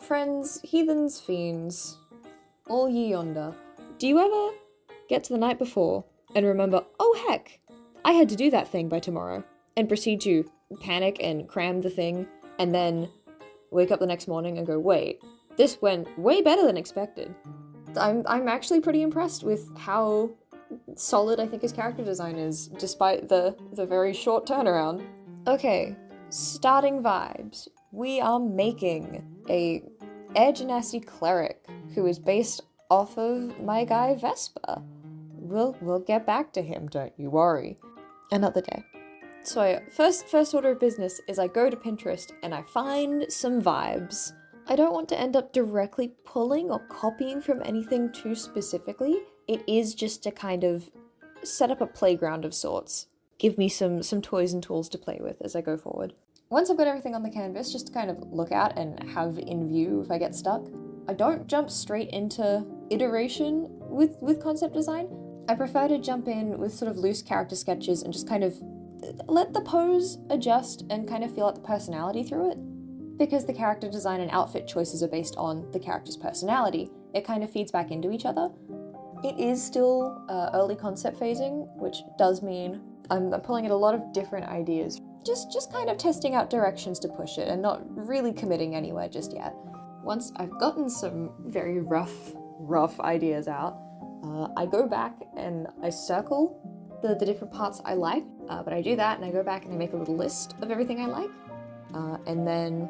friends, heathens, fiends, all ye yonder, do you ever get to the night before and remember, oh heck, I had to do that thing by tomorrow, and proceed to panic and cram the thing, and then wake up the next morning and go, wait, this went way better than expected. I'm actually pretty impressed with how solid I think his character design is, despite the very short turnaround. Okay, starting vibes. We are making a Air Genasi cleric who is based off of my guy Vesper. We'll get back to him, don't you worry. Another day. So first order of business is I go to Pinterest and I find some vibes. I don't want to end up directly pulling or copying from anything too specifically. It is just to kind of set up a playground of sorts. Give me some toys and tools to play with as I go forward. Once I've got everything on the canvas, just to kind of look at and have in view if I get stuck, I don't jump straight into iteration with concept design. I prefer to jump in with sort of loose character sketches and just kind of let the pose adjust and kind of feel out the personality through it. Because the character design and outfit choices are based on the character's personality, it kind of feeds back into each other. It is still early concept phasing, which does mean I'm pulling at a lot of different ideas. Just kind of testing out directions to push it and not really committing anywhere just yet. Once I've gotten some very rough ideas out, I go back and I circle the different parts I like, but I do that and I go back and I make a little list of everything I like. And then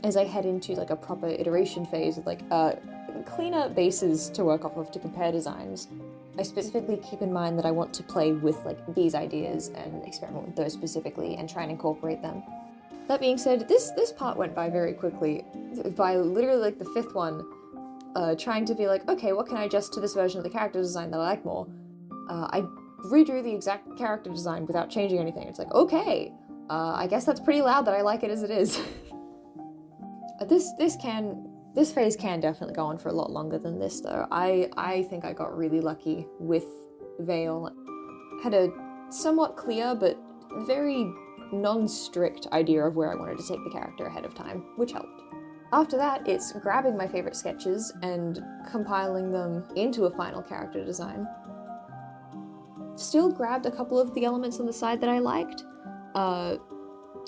as I head into like a proper iteration phase with like cleaner bases to work off of to compare designs, I specifically keep in mind that I want to play with like these ideas and experiment with those specifically and try and incorporate them. That being said, this part went by very quickly. By literally like the fifth one, trying to be like, okay, what can I adjust to this version of the character design that I like more? I redrew the exact character design without changing anything. It's like, okay, I guess that's pretty loud that I like it as it is. This phase can definitely go on for a lot longer than this though. I think I got really lucky with Veil. Had a somewhat clear but very non-strict idea of where I wanted to take the character ahead of time, which helped. After that, it's grabbing my favorite sketches and compiling them into a final character design. Still grabbed a couple of the elements on the side that I liked. I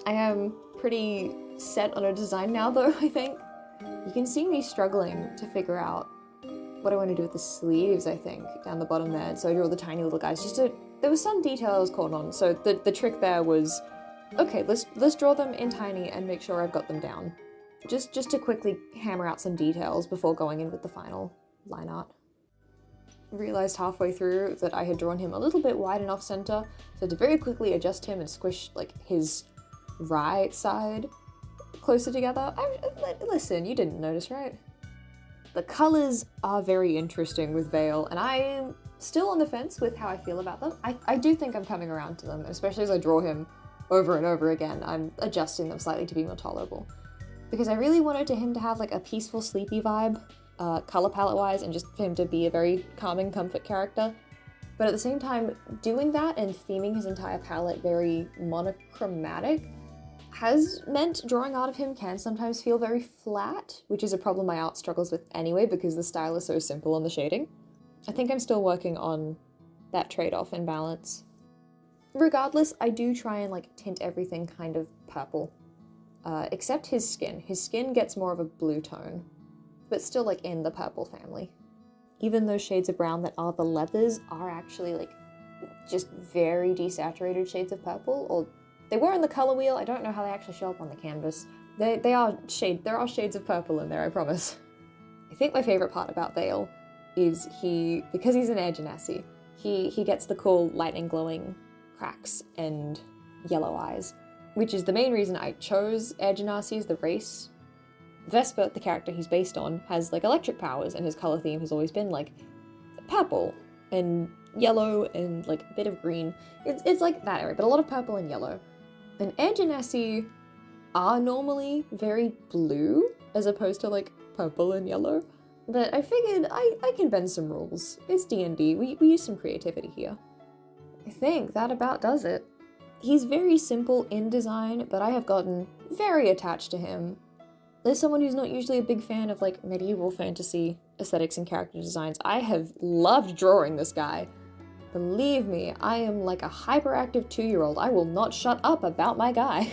am pretty set on a design now though, I think. You can see me struggling to figure out what I want to do with the sleeves, I think, down the bottom there. So I drew all the tiny little guys. There was some detail I was caught on, so the trick there was, okay, let's draw them in tiny and make sure I've got them down. Just to quickly hammer out some details before going in with the final line art. Realized halfway through that I had drawn him a little bit wide and off center, so to very quickly adjust him and squish like his right side closer together. Listen, you didn't notice, right? The colors are very interesting with Veil, and I'm still on the fence with how I feel about them. I do think I'm coming around to them, especially as I draw him over and over again. I'm adjusting them slightly to be more tolerable. Because I really wanted him to have like a peaceful, sleepy vibe, color palette wise, and just for him to be a very calming comfort character. But at the same time, doing that and theming his entire palette very monochromatic has meant drawing art of him can sometimes feel very flat, which is a problem my art struggles with anyway because the style is so simple on the shading. I think I'm still working on that trade-off and balance. Regardless, I do try and like tint everything kind of purple. Except his skin. His skin gets more of a blue tone, but still like in the purple family. Even those shades of brown that are the leathers are actually like just very desaturated shades of purple, or they were in the color wheel. I don't know how they actually show up on the canvas. There are shades of purple in there, I promise. I think my favorite part about Veil is because he's an Air Genasi, he gets the cool lightning glowing cracks and yellow eyes, which is the main reason I chose Air Genasi as the race. Vesper, the character he's based on, has like electric powers, and his color theme has always been like purple and yellow and like a bit of green. It's like that area, but a lot of purple and yellow. And Air Genasi are normally very blue as opposed to like purple and yellow. But I figured I can bend some rules. It's D&D, we use some creativity here. I think that about does it. He's very simple in design, but I have gotten very attached to him. As someone who's not usually a big fan of like medieval fantasy aesthetics and character designs, I have loved drawing this guy. Believe me, I am like a hyperactive 2-year-old. I will not shut up about my guy.